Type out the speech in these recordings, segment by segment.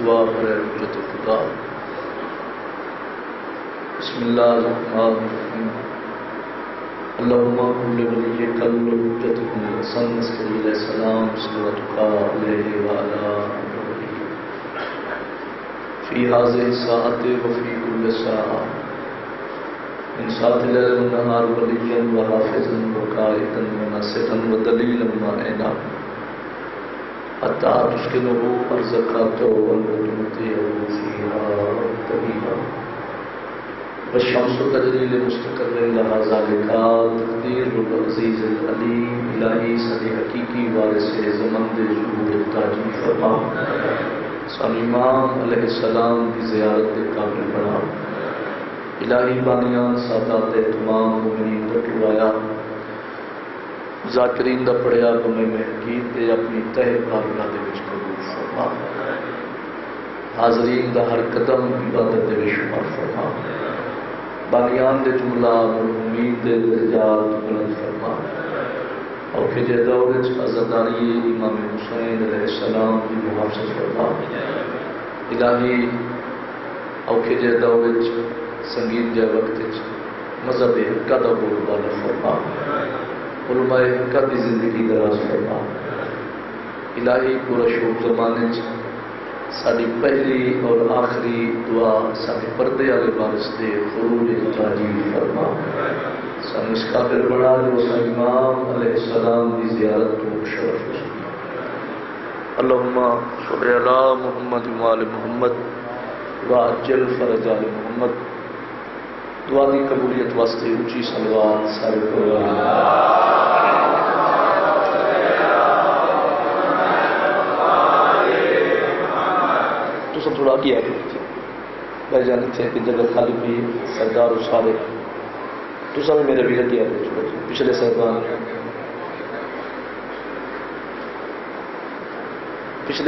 دعا کرے حجت خدا۔ بسم اللہ الرحمن الرحیم۔ اللہم کل ولیک الحجت بن الحسن علیہ السلام صلواتک علیہ وعلی آلہ فی هذه الساعة وفی کل ساعة من ساعة الليل والنهار وليا وحافظا وقائدا وناصرا ودليلا معينا حتى تسكنه أرزقك وتمتعه فيها طويلا والشمس تجري لمستقر لها ذلك تقدير العزيز العليم الہی صدی حقیقی وارث زمن دے ظہور تاجی فرما، سانو امام علیہ السلام کی زیارت کے قابل بنا، الہی بانیان سادات تمام مومنین کو ٹوایا، ذاکرین دا پڑھیا تمہیں محقید دے اپنی تہ بارگاہ دے وچ قبول فرما، حاضرین دا ہر قدم عبادت دے وچ شمار فرما، بانیان دے جملہ مرحومین دے درجات بلند فرما، اور کہ دور عزاداری امام حسین علیہ السلام کی محافظت فرما، الہی اور کہ دور سنگین جے وقت مذہب حقہ دا بول بالا فرما، علماء حقہ دی زندگی دراز فرما، الہی پورا شوق زمانے ساری پہلی اور آخری دعا سارے پردے والے وارث دے خروج تاجی فرما، سانو اس قابل بنا جو امام علیہ السلام کی زیارت کو شرف رسول۔ اللہم صلی علی محمد وآل محمد وعجل فرج آل محمد۔ دعا کی قبولیت واسطے اونچی صلوات سارے پڑھو۔ تو سب تھوڑا کیا ہے بھائی جانے تھے کہ جگہ خالی بھی سردار و سارے تو سب میرے بھی کیا ہے پچھلے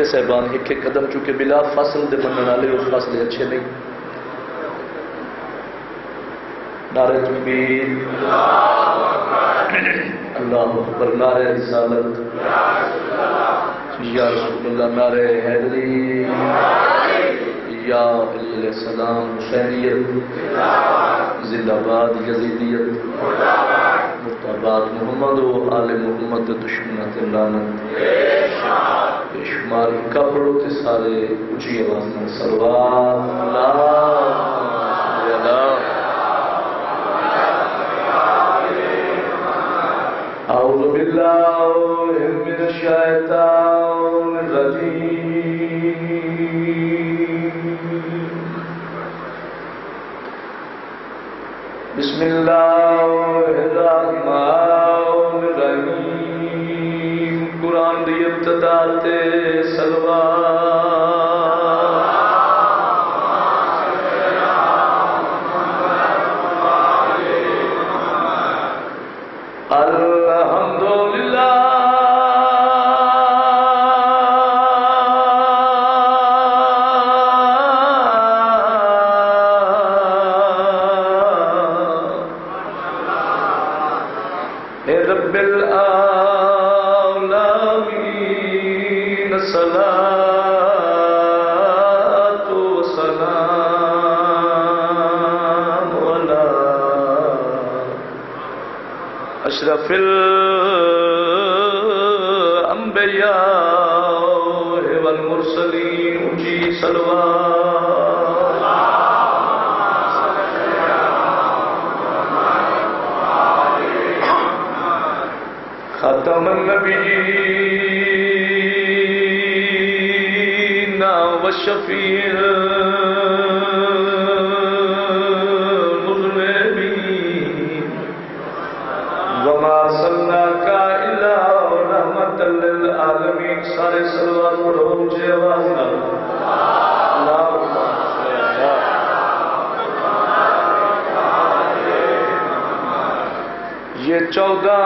صاحبان ایک ایک قدم چونکہ بلا فاصل دے منن والے اس فاصلے اچھے نہیں۔ نعرہ تکبیر اللہ اکبر، نعرہ رسالت یا رسول اللہ، نعرہ حیدری یا علیہ السلام، حسینیت زندہ باد، یزیدیت مرتبات، محمد و آل محمد دشمنت لعنت بے شمار کا پڑھو تے سارے اونچی آواز میں صلوات اللہ اعوذ باللہ من الشیطان الرجیم، بسم اللہ الرحمن الرحیم۔ قرآن دی ابتدا تے رب العالمین صلاۃ و سلام علی اشرف الانبیاء والمرسلین، اونچی صلوات ختم النبیین والشفیع المذنبین، وما ارسلناک الا رحمۃ للعالمین۔ سارے صلوات پڑھو اونچی آواز میں۔ یہ 14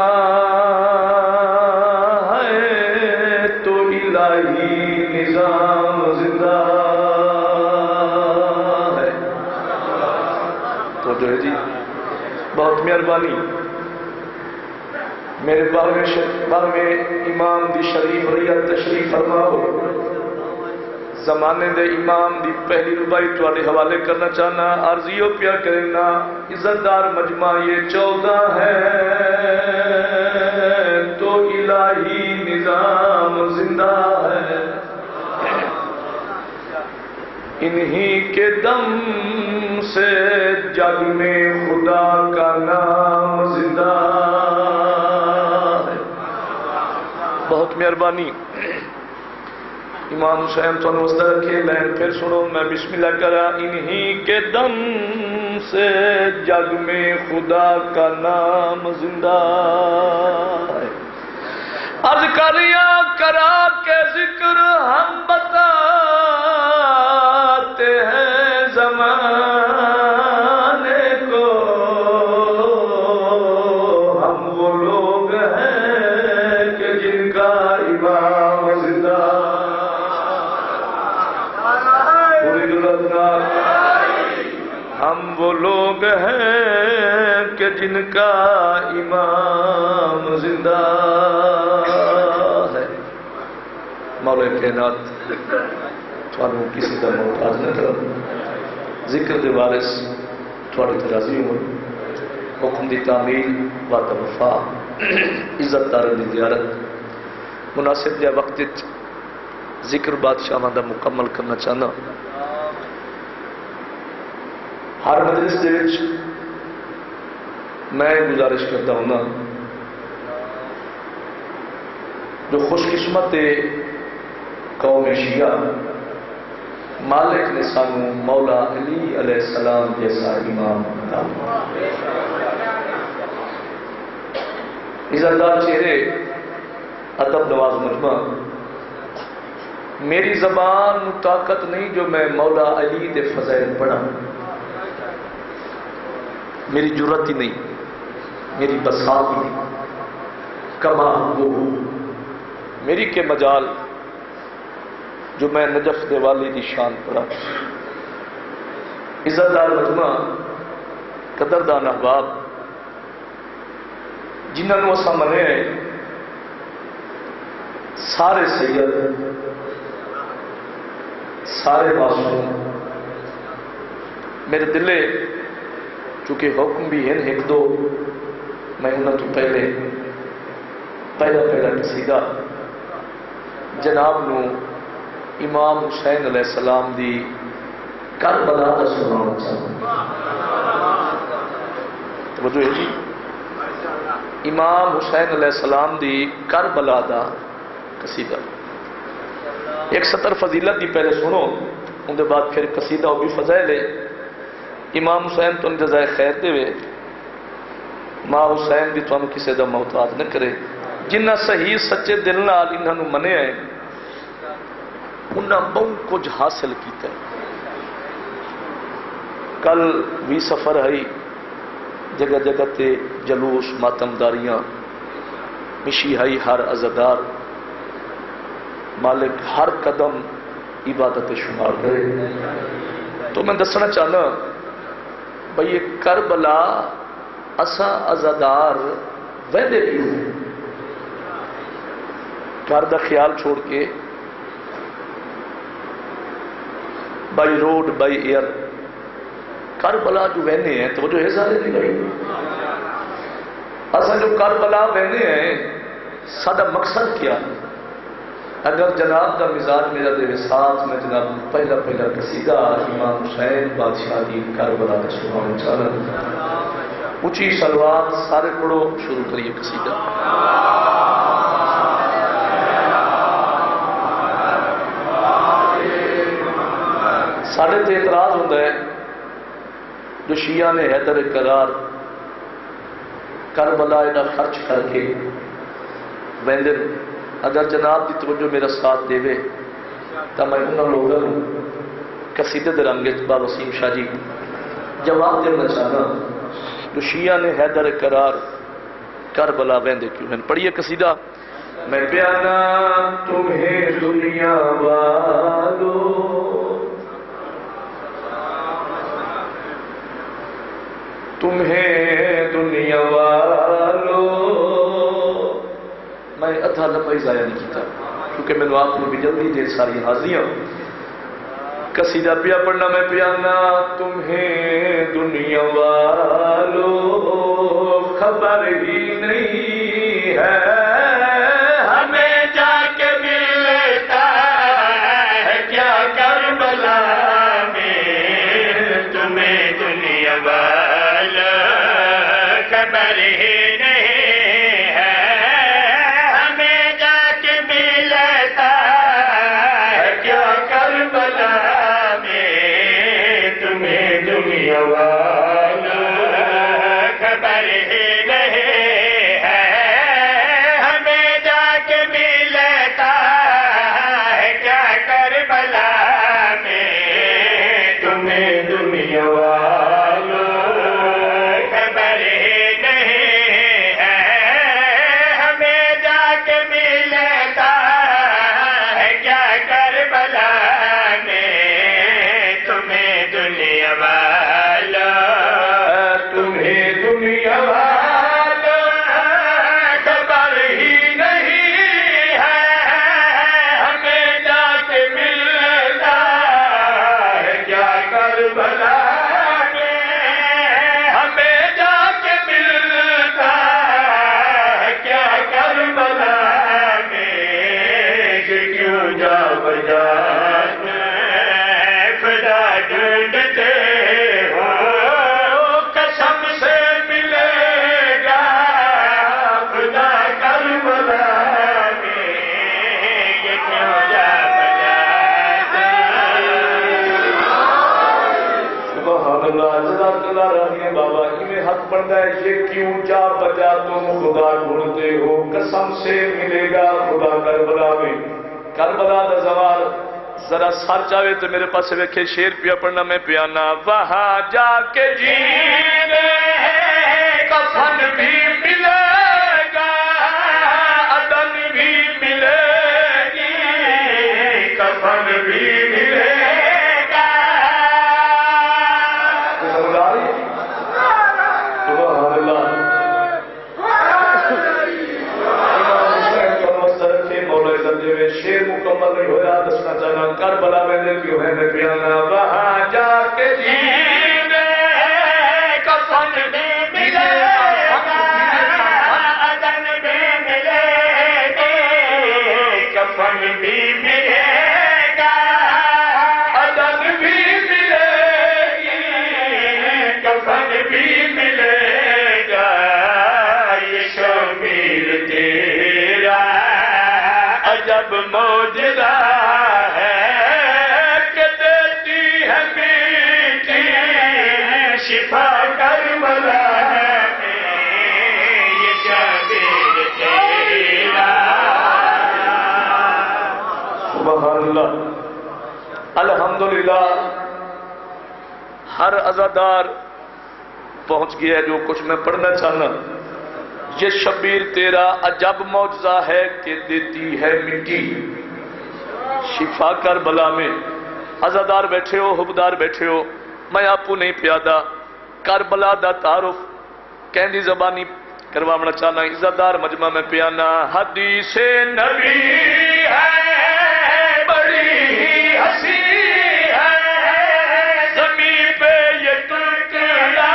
ہے تو الہی نظام زندہ ہے۔ تو جو ہے جی بہت مہربانی، میرے بار میں امام دی شریف ریت تشریف فرماؤ، زمانے دے امام دی پہلی ربائی تواڈے حوالے کرنا چاہنا، عرضیو پیا کرنا، عزتدار مجمع یہ 14 ہے تو الہی نظام زندہ ہے، انہی کے دم سے جگ میں خدا کا نام زندہ ہے۔ بہت مہربانی، امام حسین تو واسطے رکھے، میں پھر سنو، میں بسم اللہ کرا، انہی کے دم سے جگ میں خدا کا نام زندہ ہے۔ عرض کریا کرا کے ذکر ہم بتاتے ہیں زمانے کو، ہم وہ لوگ ہیں کہ جن کا امام زندہ، ہم وہ لوگ ہیں کہ جن کا امام زندہ ہے۔ مولا کائنات تھانوں کسی کا محتاج نہ کرو، ذکر دے وارث تھوڑے تراضی ہو، حکم دی تعمیل وعد وفا، عزت دار دی زیارت، مناسب جا وقت ذکر بادشاہ دا مکمل کرنا چاہنا۔ ہر مجلس دے وچ میں گزارش کرتا ہوں نا، جو خوش قسمت قوم شیعہ، مالک نے سانو مولا علی علیہ السلام جیسا امام عطا عزتدار چہرے، ادب نواز مجمع، میری زبان طاقت نہیں جو میں مولا علی دے فضائل پڑھا، میری جرت ہی نہیں، میری بساط ہی نہیں، کما وہ میری کے مجال جو میں نجف دے والی دی شان پڑھا۔ عزتدار مجمع، قدردان احباب، جنہوں نے اسا منے سارے سید، سارے معصوم، میرے دلے چونکہ حکم بھی ہیں ایک دو، میں انہوں تو پہلا قصیدہ جناب نو امام حسین علیہ السلام دی کربلا دا سنانا چاہتا توجہ ہے جی، امام حسین علیہ السلام دی کربلا دا قصیدہ، ایک سطر فضیلت دی پہلے سنو، ان دے بعد پھر قصیدہ وہ بھی فضائل ہے۔ امام حسین تو جزائے خیر دے وے، ماں حسین بھی تو کسی دا محتاج نہ کرے، جنہ صحیح سچے دل نال انہوں منے ہیں انہاں بہت کچھ حاصل کیتا ہے۔ کل بھی سفر ہے، جگہ جگہ تے جلوس ماتمداریاں، مشی ہے ہر عزادار، مالک ہر قدم عبادت شمار کرے۔ تو میں دسنا چاہنا بھئی یہ کربلا اسا عزادار ویدے کیوں، گھر دا خیال چھوڑ کے by road by air Karbala جو وہنے ہیں، تو جو ہے سارے نہیں بھائی، اسا جو کربلا وہنے ہیں سادہ مقصد کیا؟ اگر جناب کا مزاج میرا دے ساتھ میں جناب پہلا قصیدہ امام حسین بادشاہ دی کربلا کا سنانا چاہتا، اونچی صلوات سارے پڑھو، شروع کریے قصیدہ۔ سارے تے اعتراض ہوتا ہے جو شیعہ نے حیدر قرار کربلا ایڈا خرچ کر کے ویندر، اگر جناب دی توجہ میرا ساتھ دے وے تو میں انہوں لوگوں قصیدے دے رنگ با وسیم شاہ جی جواب دینا چاہنا جو شیعہ نے حیدر قرار کربلا ویندے کیوں ہیں۔ پڑھیے قصیدہ۔ میں پیانا تمہیں دنیا والو، تمہیں دنیا والو، میں ادھا لمبا ہی ضائع نہیں کیتا کیونکہ میں نے آپ کو بھی جلدی دیر ساری حاضریاں قصیدہ پیا پڑھنا میں پیانا تمہیں دنیا والو خبر ہی نہیں ہے ہمیں جا کے ملتا ہے کیا کربلا میں تمہیں دنیا والا خبر ہی نہیں ہے ہمیں جا کے ملتا ہے کیا کربلا دنیا والا خبر ہی نہیں ہے ہمیں جا کے ملتا ہے کیا کربلا میں تمہیں دنیا والا خبر ہی نہیں ہے ہمیں جا کے ملتا ہے کیا کربلا میں تمہیں دنیا والا تمہیں دنیا والا خبر ہی نہیں ہے ہمیں جا کے ملتا ہے کیا کربلا میں ہمیں جا کے ملتا ہے کیا کربلا میں کیوں جا بجا خدا ڈھونڈتے ہو قسم سے ملے گا خدا کربلا میں یہ کیوں جا بجاتا سبحان اللہ جزاک اللہ رحمہ بابا میں حق بنتا ہے یہ کیوں جا بجا تم خدا ڈھونڈتے ہو قسم سے ملے گا خدا کربلا میں کربلا دا زوال ذرا سر جاوے تو میرے پاس ویکھے شیر پیا پڑھنا میں پیانا وہاں جا کے جینے کفن بھی ملے گا عدن بھی ملے گی کفن بھی ملے گا سبحان اللہ شیر مکمل نہیں ہویا دسنا چاہنا کربلا میں دل کیوں ہے میں پیانا وہاں جا کے جینے کفن بھی ملے گا عدن بھی ملے گی کفن بھی ملے گا عدن بھی ملے گی کفن بھی ملے گا یہ شمیر تیرا عجب موجزہ ہے کہ دیتی ہے میٹھی شفا کربلا میں یہ شبیر تیرا سبحان اللہ الحمدللہ ہر عزادار پہنچ گیا ہے جو کچھ میں پڑھنا چاہنا یہ شبیر تیرا عجب معجزہ ہے کہ دیتی ہے مٹی شفا کربلا میں عزادار بیٹھے ہو حبدار بیٹھے ہو میں آپو نہیں پیادا کربلا دا تعارف کہندی زبانی کروانا چاہنا عزادار مجمع میں پیانا حدیث نبی ہے بڑی ہی ہنسی ہے زمین پہ یہ ٹکڑا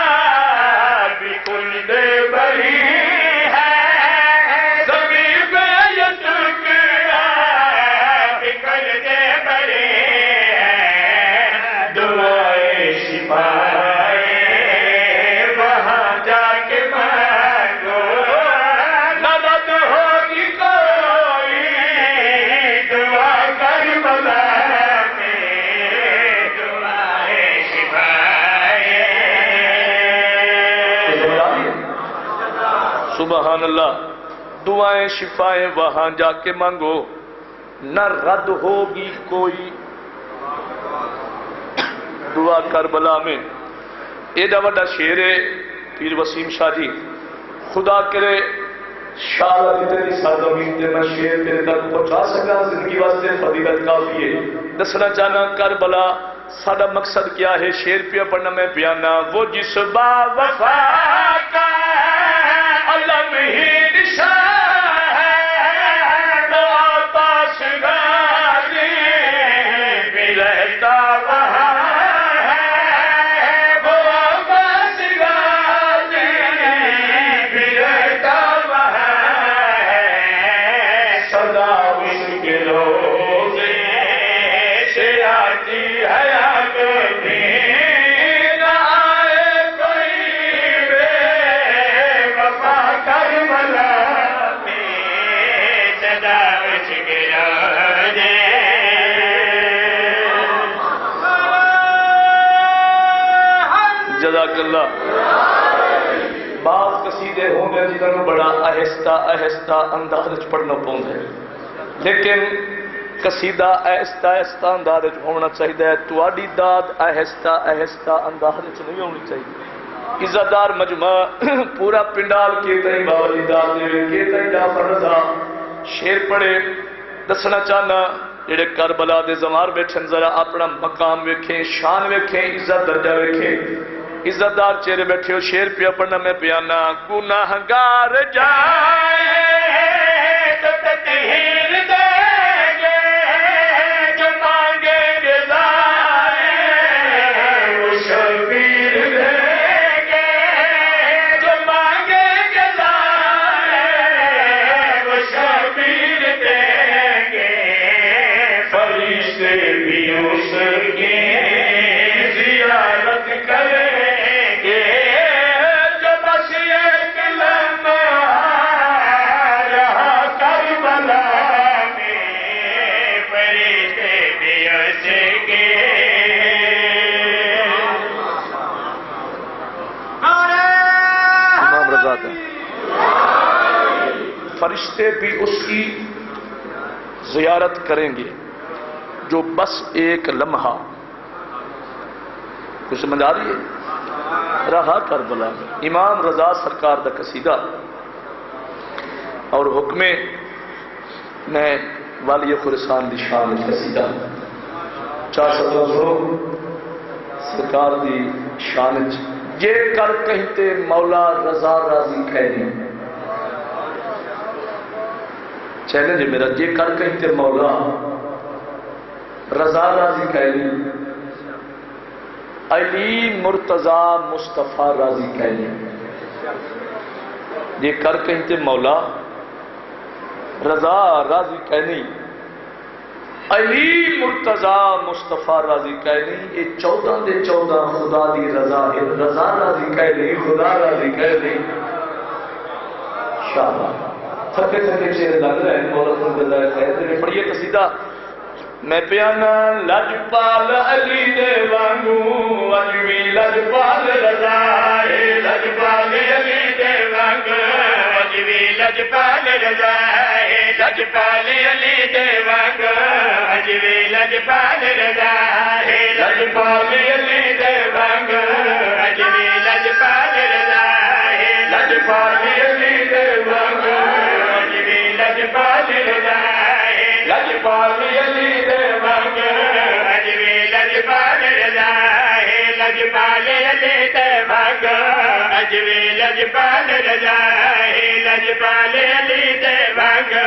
بالکل دے بری سبحان اللہ دعائیں شفائیں وہاں جا کے مانگو نہ رد ہوگی کوئی دعا کربلا میں ایڈا وڈا شیر ہے پیر وسیم شاہ جی خدا کرے شاہ تیری سرزمین تے میں شیر تیرے تک پہنچا سکا زندگی واسطے فضیلت کافی ہے دسنا چاہنا کربلا ساڈا مقصد کیا ہے شیر پیا پڑھنا میں پیانا وہ جس با وفا کا علم ہی نشان ہے وہ پاس گالی بھی رہتا سدا عشق روزے سے آتی حیات بھی نہ آئے کوئی بے وفا کربلا میں سدا عشق روزے. جزاک اللہ. بعض قصیدے ہوں گے جنہوں بڑا آہستہ آہستہ انداز وچ پڑھنا پوندا ہے، لیکن قصیدہ آہستہ آہستہ انداز وچ ہونا چاہیے. تواڈی داد آہستہ آہستہ انداز وچ نہیں ہونی چاہیے. عزتدار مجمع پورا پنڈال کے تئیں بابا دی داد دے کے تئیں جعفر رضا شیر پڑھے. دسنا چاہنا جڑے کربلا دے زمار بیٹھن ذرا اپنا مقام ویکھیں، شان ویکھیں، عزت درجہ ویکھیں. عزت دار چہرے بیٹھے ہو. شیر پیا پڑھنا میں پیانا. گناہگار جائے تو تطہیر دیں گے، جو مانگے رضا وہ شبیر دیں گے، جو مانگے رضا وہ شبیر دیں گے. فرشتے بھی اس کی زیارت کریں فرشتے بھی اس کی زیارت کریں گے جو بس ایک لمحہ. کچھ سمجھ آ رہی ہے؟ رہا کربلا میں. امام رضا سرکار دا قصیدہ اور حکم میں والی خراسان دی شان قصیدہ چار سطر سنو سرکار دی شان. جے کر کہتے مولا رضا راضی کہنی. چیلنج میرا. جے کر کہتے مولا رضا راضی کہنی، علی مرتضی مصطفیٰ راضی کہنی. جے کر کہتے مولا رضا راضی کہنی، علی مرتضی مصطفیٰ راضی کہنی. یہ 14 دے 14 خدا دی رضا ہے. رضا راضی کہنی، خدا راضی کہنی. شاہ تھکے تھکے چہرے لگ رہے ہیں. مولا الحمدللہ خیر دے. پڑھیے قصیدہ میں پیانا. لجپال علی دے وانگو اجوی لجپال رضا ہے. لجپال علی دے وانگو اجوی لجپال رضا ہے. لجپال علی دے وانگو اجوی لجپال رضا ہے. لجپال علی دے وانگو اجوی لجپال رضا ہے. لجپال علی دے وانگو اجوی لجپال رضا ہے. لجپال علی دے وانگو اجوی لجپال رضا ہے. لجپال علی دے وانگو اجوی لجپال رضا ہے. لجپال علی دے وانگو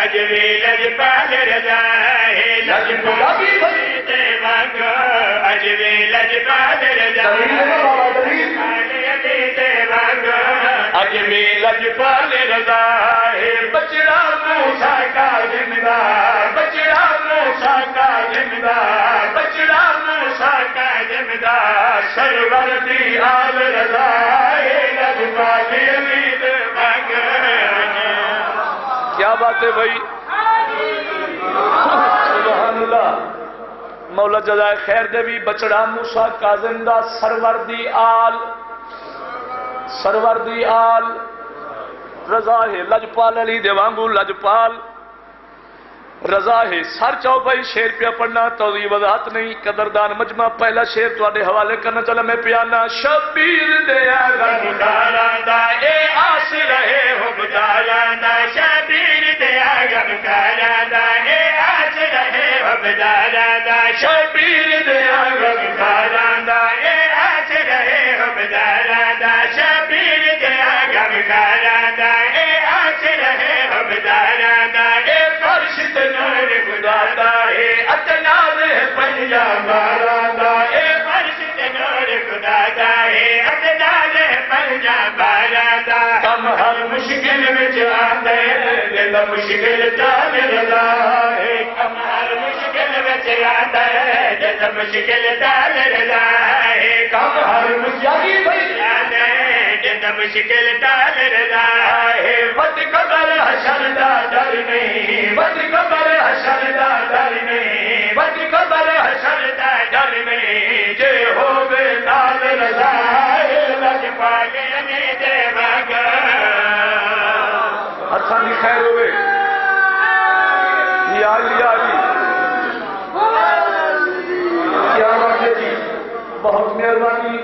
اجوی لجپال رضا ہے. لجپال علی دے وانگو اجوی لجپال رضا ہے. اجوی لجپال رضا ہے. بچڑا موسیٰ کا زمیندار، بچڑا موسیٰ کا زمیندار، بچڑا موسیٰ کا زمیندار، سرور دی آل رضا ہے. لجپال علی دے وانگو. کیا بات ہے بھائی؟ سبحان اللہ. مولا جزائے خیر دے بھی. بچڑا موسیٰ کا زندہ سرور دی آل، سرور دی آل رضا ہے. لجپال علی دے وانگو لجپال رضا ہے. سر چاہو بھائی شیر پیا پڑھنا توضیح وضاحت نہیں. قدردان مجمع پہلا شیر تواڈے حوالے کرنا چلا میں پیانا. شبیر دیا غمداراں دا اے آس رہے حبداراں دا. شبیر دیا غمداراں دا اے آس رہے حبداراں دا. شبیر دیا غمداراں دا اے آس رہے حبداراں دا. شبیر دیا غمداراں دا اے آس رہے حبداراں دا. اے فرش تے نور خدا دا اے اتناز پنجاب والا دا. اے فرش تے نور خدا دا اے اتناز پنجاب والا دا. کم ہم مشکل وچ آندے دل مشکل ٹال رضا ہے کم ہر مشکل وچ آندے دل مشکل ٹال رضا ہے کم ہر مشکل وچ آندے دل مشکل ٹال رضا ہے وت قبر حشر دا ڈر نہیں وت قبر حشر دا ڈر نہیں وت قبر حشر دا ڈر نہیں جے ہوے نال رضا ہے لج پاگے نے دے مگا اچھا نہیں خیر ہوئے یا علی کیا بات ہے جی بہت مہربانی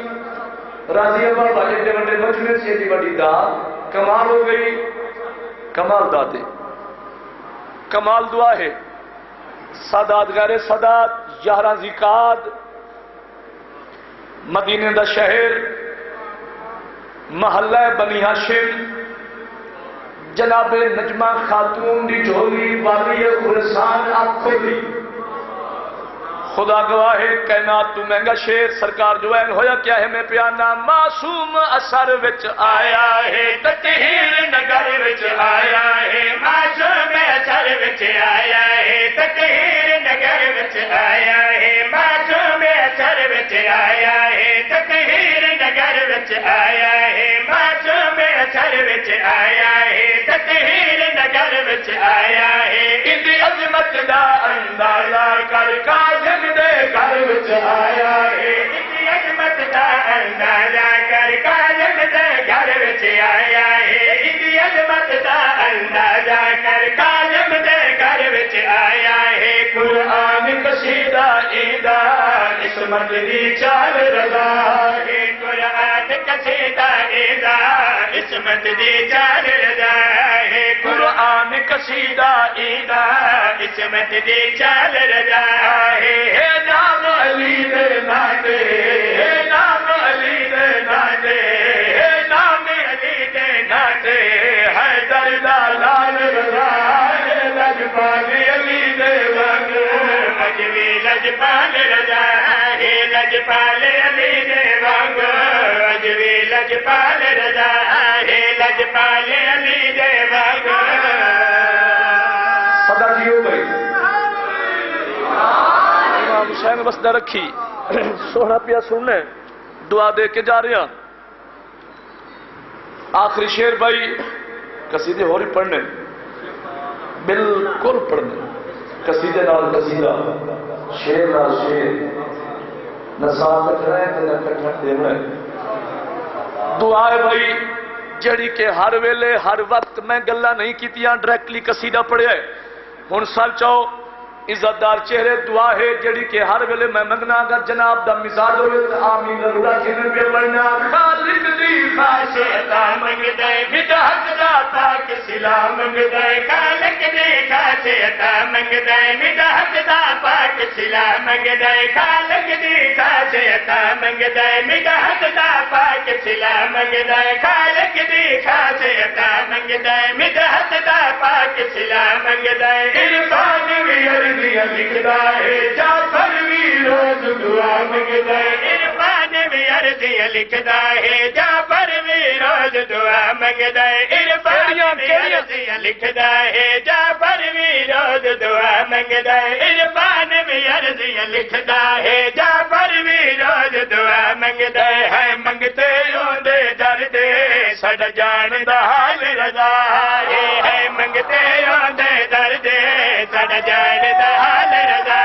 راضی اللہ بھائی دے بڑے مجمع سے دی بڑی دعا کمال ہو گئی کمال دادے کمال دعا ہے سادات غیر سادات 11 ذیقعد مدینے دا شہر محلہ بنی ہاشم جناب نجمہ خاتون دی جھولی والی خرسان آکھولی خدا گواہ کائنات تو مہنگا شیر سرکار جو این ہویا کیا ہے میں پیانا معصوم اثر وچ آیا ہے تطہیر نگر وچ آیا ہے معصوم اثر وچ آیا ہے تطہیر نگر وچ آیا ہے معصوم اثر وچ آیا ہے تطہیر نگر وچ آیا ہے معصوم اثر وچ آیا ہے تطہیر نگر وچ آیا ہے ان عظمت دا اندازہ کر کاظم دے گھر وچ آیا ہے ان عظمت دا اندازہ کر کاظم دے گھر وچ آیا ہے ان عظمت دا اندازہ کر کاظم دے گھر وچ آیا ہے قرآن قصیدہ ایدا عصمت دی چال رضا ہے قرآن قصیدہ ایدا عصمت دی چال رضا ہے قرآن قصیدہ ایدا عصمت دی چال رضا ہے نام علی دے ناتے نام علی دے ناتے نام علی دے ناتے حیدر دا لال رضا ہے لجپال علی دے وگ اجوی لجپال رضا ہے لجپال علی دے وگ اجوی لجپال رضا ہے لجپال علی دے وگ صدا جی ہو گئی امام حسین وسدہ رکھی سونا پیا سننے دعا دے کے جا رہا آخری شیر بھائی قصیدے ہو رہی پڑھنے بالکل پڑھنے قصیدے نال قصیدہ شیر نال شیر نصاب کٹھ رہے ہیں نہ کٹھ دے رہے دعا ہے بھائی جڑی کہ ہر ویلے ہر وقت میں گلہ نہیں کیتیاں ڈائریکٹلی قصیدہ پڑھیا ہے ہن سال چاہو عزت دار چہرے دعا ہے جڑی کہ ہر ویلے میں منگنا اگر جناب دا مزاج ہوئے تو آمین ضرورہ کھنے پہ پڑھنا خالق دی خواہش عطا منگ دے مدحت دا پاک صلح منگ دے خالق دی خواہش عطا منگ دے مدحت دا پاک صلح منگ دے خالق دی خواہش عطا منگ دے مدحت دا پاک صلح منگ دے خالق دی خواہش عطا منگ دے مدحت دا پاک صلح منگ دے عرفان ویر لکھدا ہے جعفر بھی روز دعا منگدا ہے عرفان بھی عرضیاں لکھدا ہے جعفر بھی روز دعا منگدا ہے عرفان بھی عرضیاں لکھدا ہے جعفر بھی روز دعا منگدا ہے عرفان بھی عرضیاں لکھدا ہے جعفر بھی روز دعا منگدا ہے منگتے ہوندے درد ساڈا جان دا حال رضا ہے منگتے ہوندے درد ساڈا جان دا حال رضا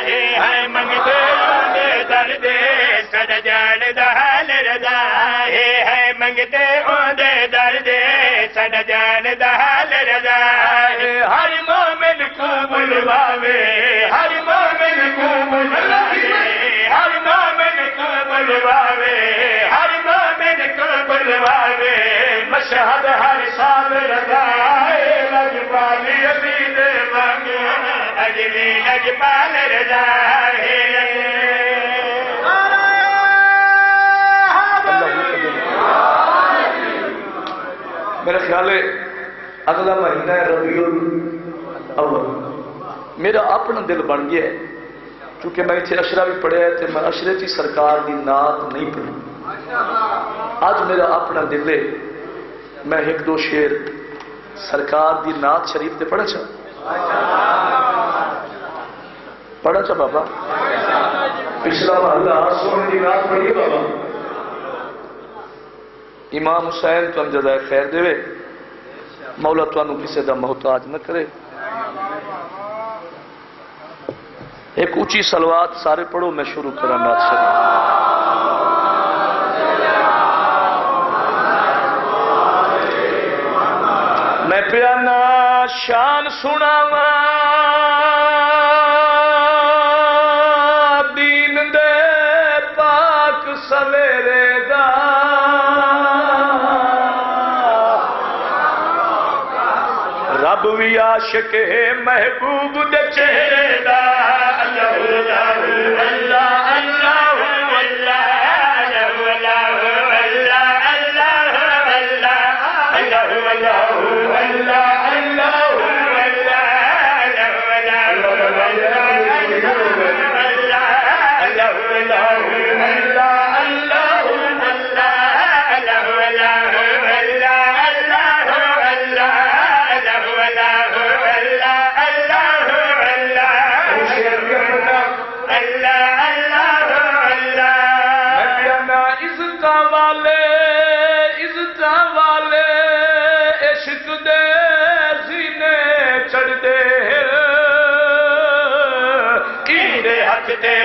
ہے منگتے ہوندے درد ساڈا جان دا حال رضا ہے منگتے ہوندے درد ساڈا جان دا حال رضا ہے ہر مومن کو بلواوے ہر مومن کو بلواوے ہر مومن کو بلواوے ہر مومن کو بلواوے مشہد ہر سال رضا ہے لجپال علی دے وگ اجوی لجپال رضا ہے میرا خیال ہے اگلا مہینہ ہے ربیع الاول میرا اپنا دل بن گیا ہے چونکہ میں اتنے اشرا بھی پڑھیا ہے تو میں اشرے کی سرکار کی نعت نہیں پڑھی اج میرا اپنا دل ہے میں ایک دو شیر سرکار دی نعت شریف تے پڑھا چا بابا پچھلا محلہ سونے دی نعت پڑھیے بابا امام حسین تو جزائے خیر دے مولا تو انو کسے دا محتاج نہ کرے ایک اونچی صلوات سارے پڑھو میں شروع کرا نعت شریف میں پیانا شان سناواں دین دے پاک سویرے دا رب بھی عاشق ہے محبوب دے چہرے دا اللہ اللہ اللہ اللہ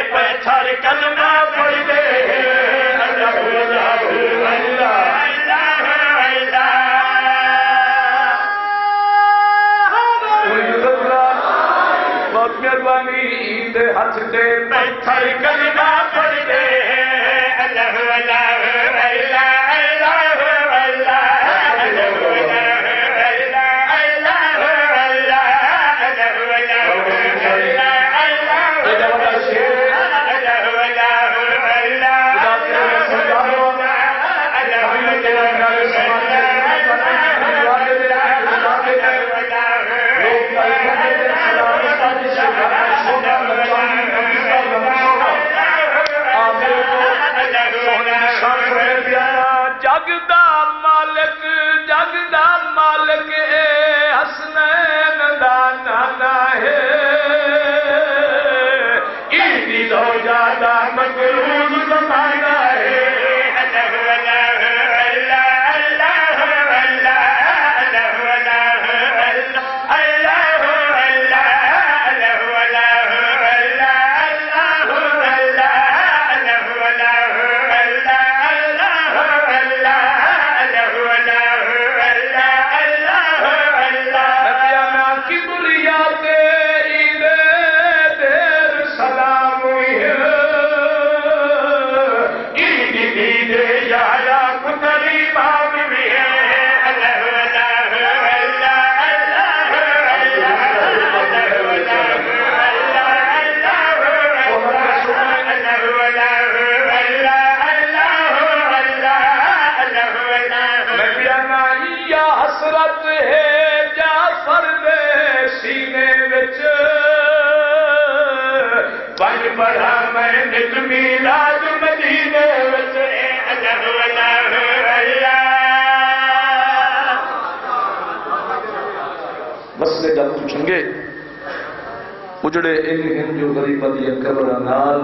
پتھر کلمہ پڑھ دے اللہ اللہ اللہ بہت مہربانی دے ہاتھ دے پتھر کلمہ پڑھ دے اللہ اللہ مسئلے جب پوچھیں گے اجڑے ان جو غریبہ دیا قبران نال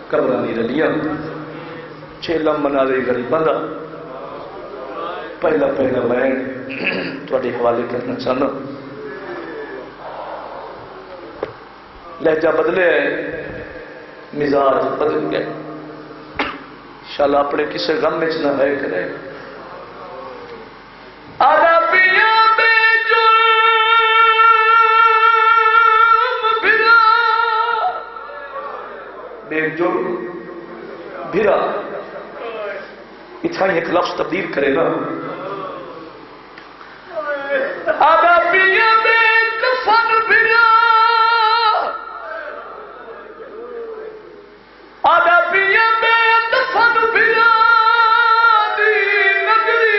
قبرانی رلیاں چھیلم منا رہی غریبہ دا پہلا میں تھوڑے حوالے کرنا چاہنا لہجہ بدلے مزاج بدل گئے انشاءاللہ اپنے کسے غم میں نہ ہے کرے آدھا پیا بے جرم بھرا اتنا ایک لفظ تبدیل کرے نا آدھا پیا بے کفن بھرا آدھا پیا بے کفن بھرا دی نگری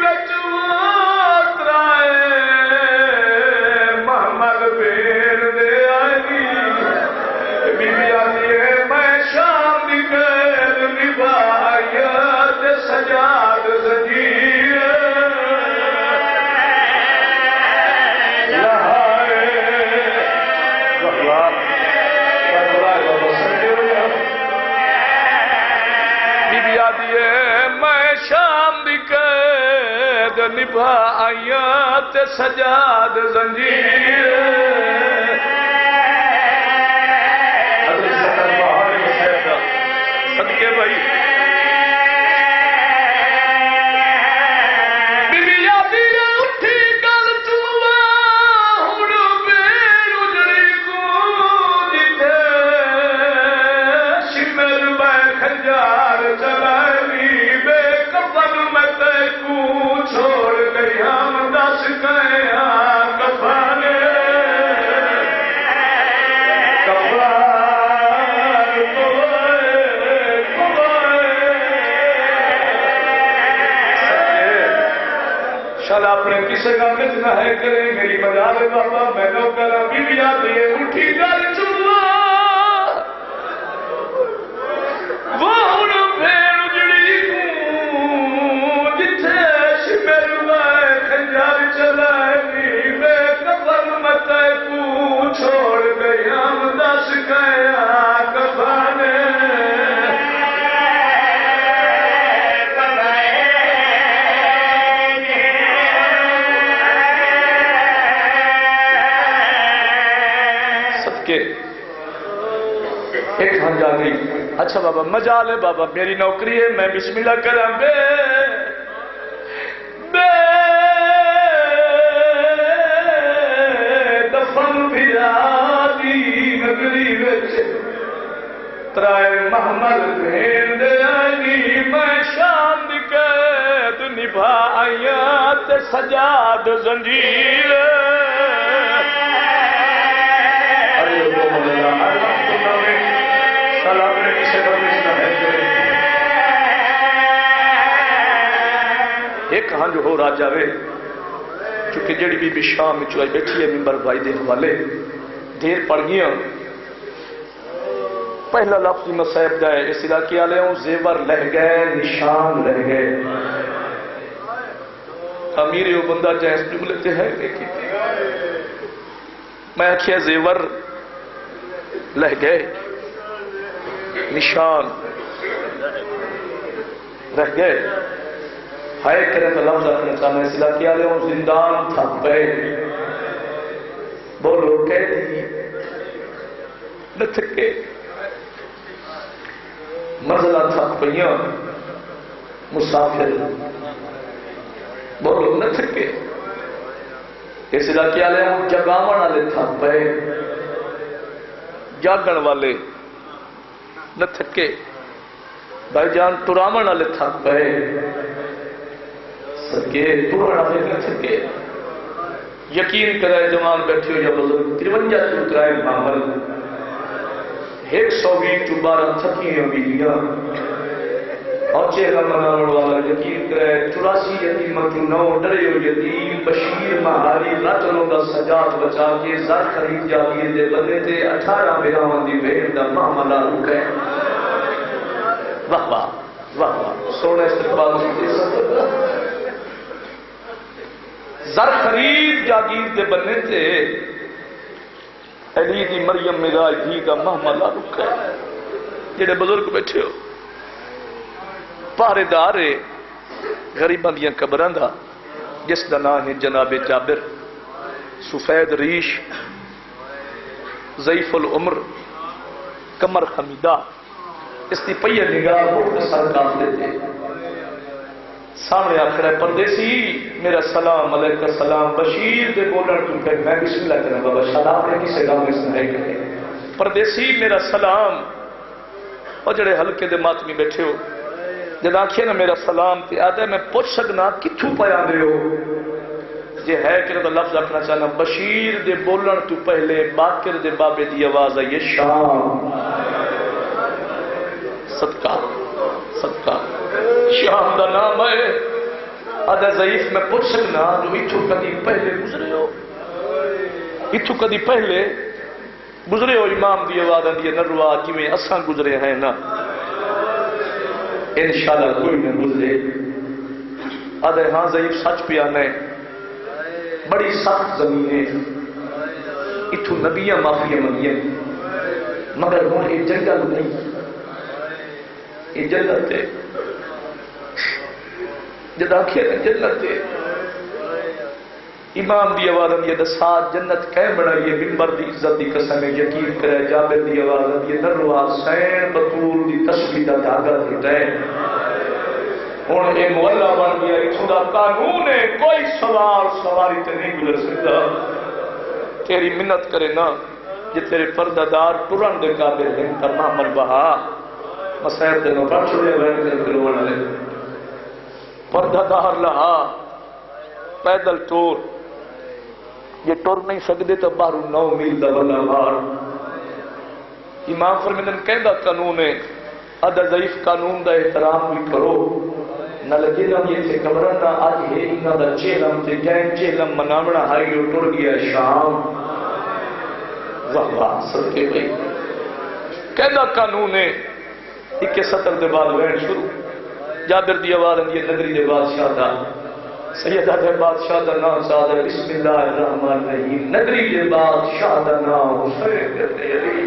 بچواترائے محمد بیر دے آئی سجاد زجیر جو نبھائیاں تے سجاد زنجیر صدقے بھائی اپنے کسی کا نہ ہے کرے میری مجال بابا میں نو کرا بھی آتی ہے اٹھی گل چلا وہ ہوں پھر اجڑی جتھے شمر میں خنجر چلائے بے کفن مت کو چھوڑ گیا دس گیا کفن ایک ہاں جا گئی اچھا بابا مجال ہے بابا میری نوکری ہے میں بسم اللہ کرا بے دفن بھیادی نگری وچ ترائے محمد بھین دے آئی میں شام دی قید نبھائیاں تے سجاد زنجیر ایک ہاں جو ہو رہا جاوے چونکہ جڑی بی بی شام میں چوئی بیٹھی ہے ممبر بھائی دے حوالے دیر پڑ گیا پہلا لفظ مسائب جائے اس علاقے والے ہوں زیور لہ گئے نشان لہ گئے امیر وہ بندہ جائے اس جملے تے ہے لیکن میں آکھیا زیور لہ گئے نشان رہ گئے ہائے کرے تو لفظ اپنے سامنے اس علاقے والے ہوں زندان تھک پے بولو کہہ دی نہ تھکے منزلہ تھک پئیاں مسافر بولو نہ تھکے اس علاقے والے ہوں جگاون والے تھک پے جاگن والے نہ تھکے بھائی جان تراون والے تھک پے سکے ترن والے نہ تھکے یقین کرائے جوان بیٹھے ہو یا بزرگ 53 چکرائے معمل 120 12 تھکی امیدیاں اور چہرہ مناون والا یقین کرائے 84 یتیمت 9 ڈرے ہو یتیم بشیر مہاری راتوں کا سجاد بچا کے زر خرید جاتی دے بندے تے 18 بیاواں دی بہن دا معاملہ رکے واہ واہ واہ واہ سونے استقبال کی زر خرید جاگیر دے بننے تے علی دی مریم مراج دھی کا معاملہ رکے جڑے بزرگ بیٹھے ہو پہرے دارے غریباں دیاں قبراں دا جس دا نام ہے جناب جابر سفید ریش ضعیف العمر کمر خمیدہ اس دی پہیے نگاہ مختصر کافلے تھے سامنے آخر ہے پردیسی میرا سلام علیکہ السلام بشیر دے بولن تو کہ میں بسم اللہ کرنا بابا شاداب نے کسے گاؤں اس نے کہے پردیسی میرا سلام اور جڑے حلقے دے ماتمی بیٹھے ہو جب آنکھیں نا میرا سلام تے آدھے میں پوچھ سکنا کتھوں پایا دے ہو یہ ہے کہ لفظ رکھنا چاہنا بشیر دے بولن تو پہلے باکر دے بابے دی آواز ہے یہ شام صدقہ صدقہ شام دا نام ہے آدھے ضعیف میں پوچھ سکنا جو اتھو کدی پہلے گزرے ہو اتھو کدی پہلے گزرے ہو امام دی آواز دی نروا کی میں اساں گزرے ہیں نا انشاءاللہ کوئی نہ گزرے آدھے ہاں ضعیف سچ پیانے بڑی سخت زمینیں اتھو نبیاں معافیاں منگیاں مگر ہوں ایک جنگل نہیں یہ جنت ہے جد آنکھیں جنت ہے امام دی آواز یہ دسات جنت کہہ بڑھائی ہے ممبر دی عزت دی قسم یقین کرے جابر دی آواز یہ نروا حسین بطول دی تسبیح دا دھاگا ٹوٹے ہن اے مولا بن گیا اتھوں دا قانون ہے کوئی سوار سواری تے نہیں گزر سکتا تیری منت کرے نا جے تیرے پردہ دار ٹرن دے قابل ہیں تمام بہا مسائل تے نو کٹ چھڑے وین کر کرون والے پردہ دار لہا پیدل ٹور یہ ٹر نہیں سکتے تو باہر 9 میل دا والا مار امام فرمیدن کہندا قانون ہے ادا ضعیف قانون دا احترام بھی کرو نہ لگے نہ یہ تھے کمرہ نہ آج ہے انہاں دا چیلم تے جائن چیلم منامنا ہائی جو ٹر گیا شام واہ واہ صدقے بھائی کہندا قانون ہے 71 دے بعد وین شروع جابر دی آواز یہ نگری دے بادشاہ دا سیدہ دے بادشاہ دا نام سادہ بسم اللہ الرحمن الرحیم نگری دے بادشاہ دا نام حسین کرتے علی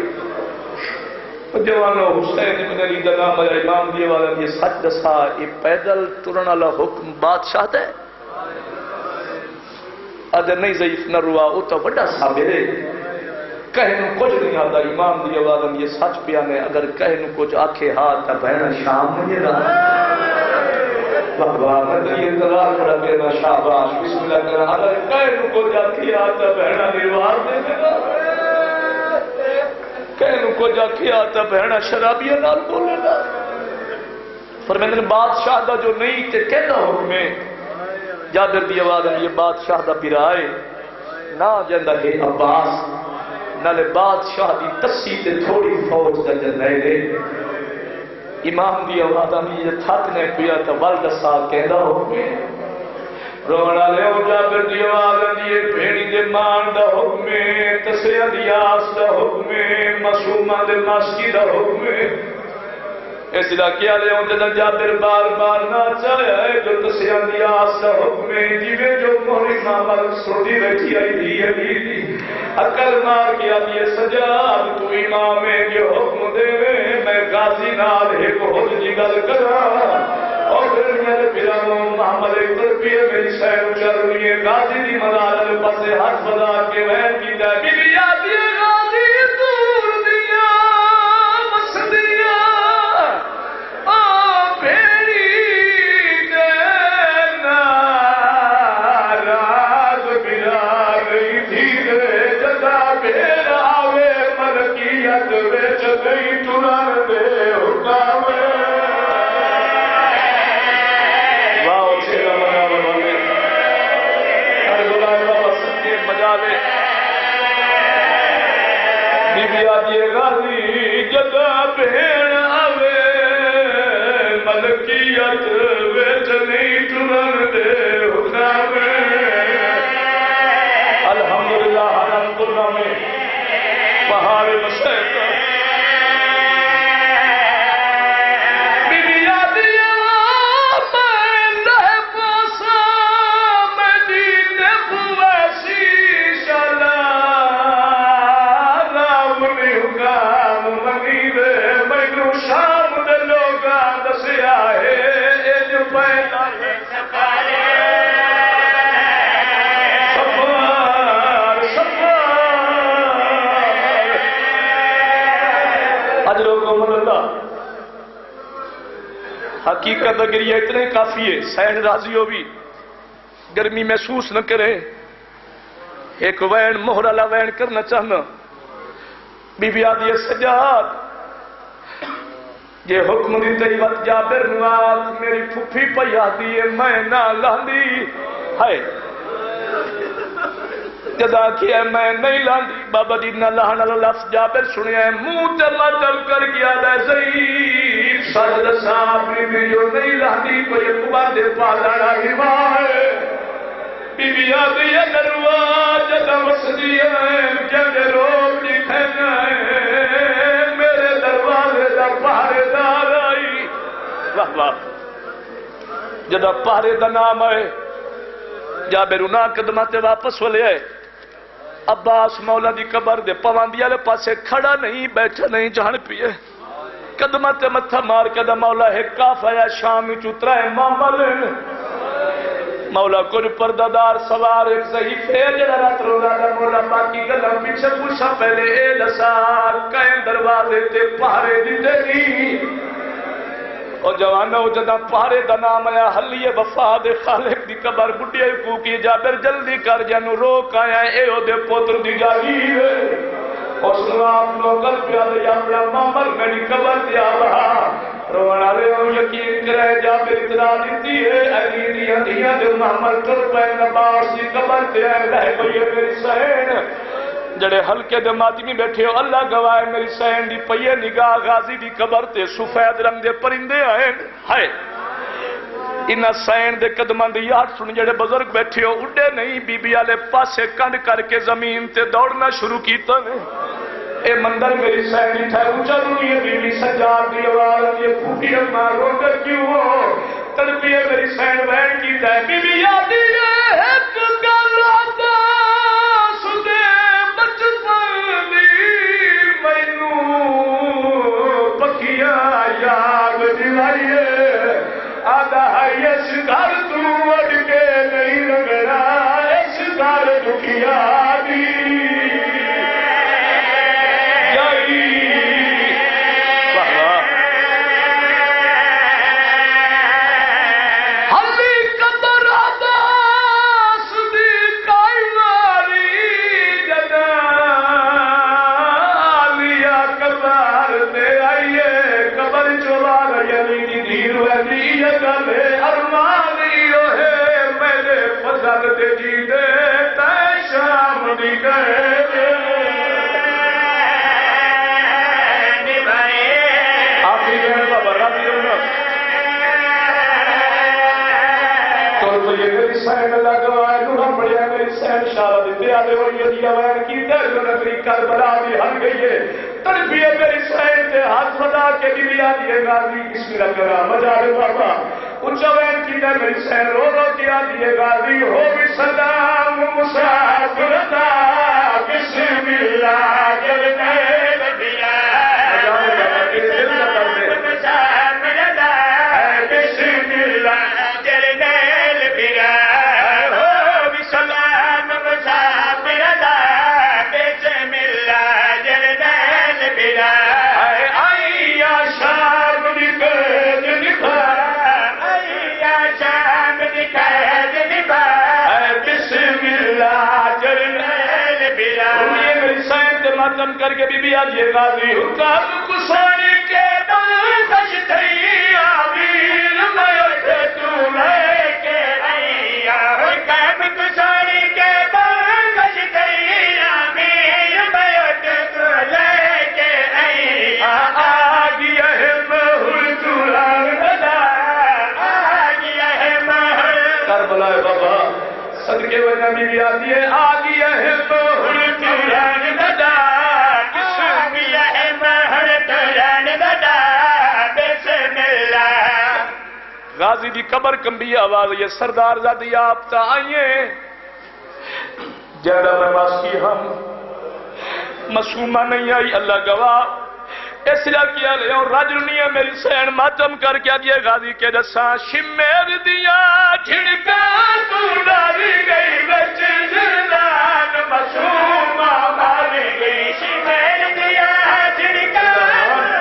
جوانو حسین ابن علی دا نام امام دی آواز یہ سچ دسا یہ پیدل ترن والا حکم بادشاہ دا ہے اگر نہیں ضعیف نہ روا او تو بڑا صابر ہے کہنو کچھ نہیں آتا امام دی آواز یہ سچ پیانے اگر کہنو کچھ آکھے ہاتھ تا بہنا شام نہیں رہا بابا مدری انتظار کھڑا دینا شاباش بسم اللہ کرنا اگر کہنو کچھ آکھے ہاتھ تا بہنا نیوار دے دینا کہنو کچھ آکھے ہاتھ تا بہنا شرابیہ نال بولنا فرمیدن بادشاہ دا جو نہیں تے کہنا حکمے جابر دی آواز یہ بادشاہ دا برائے نہ جندہ ہے عباس نالے بادشاہ دی تسی تے تھوڑی فوج دا جنائے دے امام دی آوازہ میں یہ تھکنے پیا تا والد سال کہندا حکمے رونا لے او جابر دی آوازہ یہ بھیڑی دے مان دا حکمے تسیہ دی آس دا حکمے معصومہ دے ماسکی دا حکمے اس علاقے والے ہوں جدہ جابر بار بار نہ چاہیا ہے جو تسیہ دی آس دا حکمے جیوے جو موری مامل سوٹی بیٹھی آئی دی علی عقل مار کیا دیئے سجاد تو امام یہ حکم دے میں غازی نال ایک حج جگل کرا اور پھر میرے پیرانوں محمد تربیہ میری سیر چل رہی ہے غازی دی مدار پسے ہاتھ بدا کے وین کی جائے بی بی آدھی غازی دور دیا مسدیا آ بھیڑی دینا راز بلا گئی تھی بیرا وے ملکیت ویچ گئی تران دے حکام واو چھیرا منا بھانے ہر گلائے بابا سکے مجالے بی بی آدھی غازی جگہ بیرا وے ملکیت ویچ گئی تران دے حکام الحمدللہ الحمدللہ میں پہاڑ مسیح بی بی آدھی میں لہ پاسا میں دیتے خویسی شلال رام نے حکام منی دے میں نو شام دے لوگا دسیا ہے جو پیدا ہے سکارے حقیقت اگر یہ اتنے کافی ہے سین راضی ہو بھی گرمی محسوس نہ کرے ایک وین مہرالہ وین کرنا چاہنا بی بی آدھی سجاد یہ حکم دی تیری وقت جابر نوات میری پھوپھی پہ آدھی ہے میں نہ لاندی ہے جدا کیا میں نہیں لاندی بابا جی نہ لاہن اللہ لفظ جابر سنیا ہے منہ تے مطلب کر گیا دے ضعیف سرد صاحب بھی جو نہیں لاندی کوئی اقبال دے پالڑا ہمائے بی بی آدھی ہے نروا جدا مسجی ہے جد روب لکھنا ہے میرے دروازے دا پہرے دار آئی واہ واہ جدا پہرے دا نام آئے جابر انہاں قدماتے واپس والے آئے عباس مولا دی قبر دے پواندی والے پاسے کھڑا نہیں بیٹھا نہیں جان پیے قدمت متھا مار کے دا مولا ہے کاف آیا شام چترا ہے مولا کچھ پردادار سوار ایک صحیح پھیر جڑا رات رولا دا مولا باقی گلا پیچھے پوچھا پہلے اے لسار کہیں دروازے تے پہرے دیتے نہیں اور جوانہ ہو جدا پہرے دا نام آیا حلیے وفا دے خالق دی قبر بڑھیا کوکی جابر جلدی کر جانو روک آیا اے او دے پوتر دی جاگیر اور سلام لوگل پیادے یا اپنا مامر میری قبر دیا رہا رونا لے ہوں یقین کرے جابر اطلاع دیتی ہے علی دیا دیا دے محمد تر پہ نباس دی قبر دیا رہ بھئی میری سہین جڑے حلقے دے ماتمی بیٹھے ہو اللہ گواہ میری سہین دی پئیے نگاہ غازی دی قبر تے سفید رنگ دے پرندے آئے ہائے انہا سین دے قدمان دے یاد سن جڑے بزرگ بیٹھے ہو اڑے نہیں بی بی آلے پاسے کنڈ کر کے زمین تے دوڑنا شروع کیتا نے اے مندر میری سین اٹھا اونچا روی ہے بی بی سجاد دی آواز یہ پھوٹی اماں روکر کیوں ہو تڑپیے میری سین بہن کیتا ہے بی بی یادی ہے ایک گل آتا سدے بچپن دی مینوں پکھیا یاد دلائیے آدھا ہے اس گھر تو اڑ کے نہیں رگڑا اس گھر دکھیا دی کربلا بھی ہل گئی ہے تڑپیے میری سین سے ہاتھ بدا کے دلیا دیے غازی کس میں لگا مجارے بابا اچھا وین کی در میری سین رو رو دیا دیے غازی ہو بھی سلام مسافرتا بسم اللہ جلنے لگیا مجارے بابا کے دل نہ کر دے مسافرتا بسم اللہ جلنے لگیا ہو بھی سلام مسافرتا ماتم کر کے بی بی آجیے غازی حکام کسانی کے دل خشتی آمین میں اٹھے تو لے کے آئیا حکام کسانی کے دل خشتی آمین میں اٹھے تو لے کے آئیا آگیا ہے مہر توران بدا آگیا ہے مہر کربلا بابا صدقے وجہ بی بی آجیے آگیا ہے مہر توران بدا غازی دی قبر کمبی آواز یہ سردار زادی آپ تا آئیے جیڑا میں ماسکی ہم مسومہ نہیں آئی اللہ گواہ اس لئے کیا لے اور راجرنی ہے میری سین ماتم کر کے آدھے غازی کے دساں شمیر دیا جھڑکا تو ڈالی گئی بچے زندان مسومہ ماری گئی شمیر دیا جھڑکا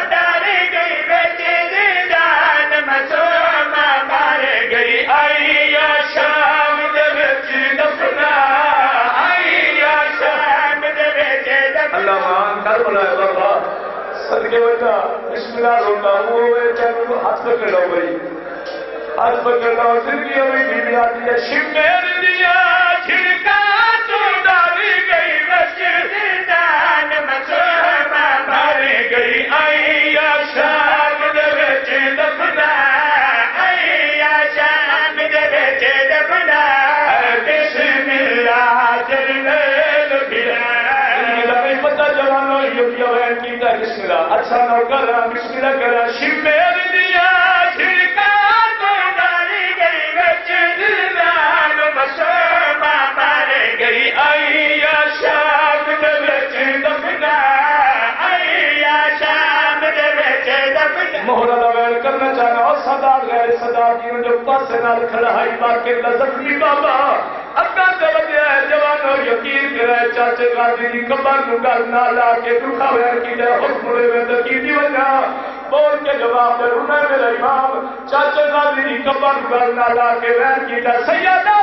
ڈالی گئی بچے زندان مسومہ ماری گئی آئی یا شام دے بچے دفنا آئی یا شام دے بچے دفنا اللہ مان کر بلائے بابا صدقے وجہ بسم اللہ روتا ہوئے چاہے ہاتھ پکڑ لو بھئی ہاتھ پکڑ لو زندگی ہوئی بیوی آتی ہے شمیر دیا چھڑکا تو ڈالی گئی مسجد زندان مسومہ ماری گئی آئی یا شام دے بچے دفنا آئی یا شام دے بچے دفنا بسم اللہ جلیل بلا زندگی پتہ جوانوں یوکیا وین کی تا بسم اللہ اچھا نو کرا بسم اللہ کرا شمیر دیا چھڑکا تو ڈالی گئی مسجد زندان مسومہ ماری گئی آئی یا شام دے بچے دفنا آئی یا شام دے بچے دفنا محرہ دا وین کرنا چاہنا اور صدار گئے والے صدا کی جو پاسے نال کھڑا ہے باقی زخمی بابا اگا تے وجہ ہے جوانو یقین کرے چاچے غازی دی قبر نو گل نہ لا کے دکھا ہویا کی دے حکم دے وچ کی دی وجہ بول کے جواب دے رونا میرا امام چاچے غازی دی قبر نو گل نہ لا کے وین کی دے سیدہ